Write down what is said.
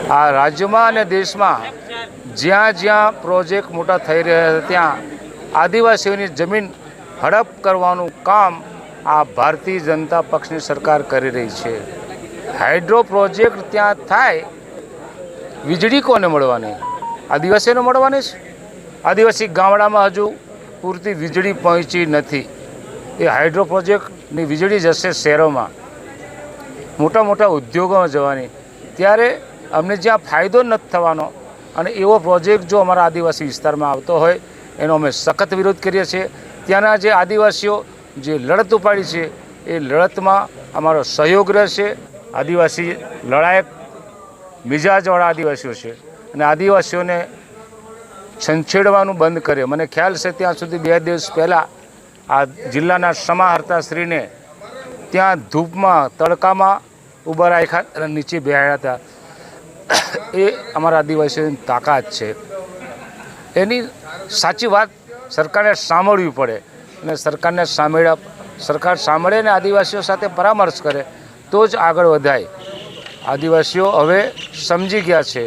આ રાજ્યમાં અને દેશમાં જ્યાં જ્યાં પ્રોજેક્ટ મોટા થઈ રહ્યા છે ત્યાં આદિવાસીઓની જમીન હડપ કરવાનું કામ આ ભારતીય જનતા પક્ષની સરકાર કરી રહી છે। હાઇડ્રો પ્રોજેક્ટ ત્યાં થાય, વીજળી કોને મળવાની? આદિવાસીઓને મળવાની છે। આદિવાસી ગામડામાં હજુ પૂરતી વીજળી પહોંચી નથી। એ હાઇડ્રો પ્રોજેક્ટની વીજળી જશે શહેરોમાં, મોટા મોટા ઉદ્યોગોમાં જવાની, ત્યારે અમને જ્યાં ફાયદો નથી થવાનો અને એવો પ્રોજેક્ટ જો અમારા આદિવાસી વિસ્તારમાં આવતો હોય એનો અમે સખત વિરોધ કરીએ છીએ। ત્યાંના જે આદિવાસીઓ જે લડત ઉપાડી છે એ લડતમાં અમારો સહયોગ રહેશે। આદિવાસી લડાયક મિજાજવાળા આદિવાસીઓ છે અને આદિવાસીઓને છંછેડવાનું બંધ કરે। મને ખ્યાલ છે ત્યાં સુધી 2 દિવસ પહેલાં આ જિલ્લાના સમાહર્તાશ્રીને ત્યાં ધૂપમાં તડકામાં ઊભા રાખ્યા અને નીચે બેહાડ્યા હતા। એ અમારા આદિવાસીઓની તાકાત છે। એની સાચી વાત સરકારને સાંભળવી પડે અને સરકાર સાંભળે ને આદિવાસીઓ સાથે પરામર્શ કરે તો જ આગળ વધાય। આદિવાસીઓ હવે સમજી ગયા છે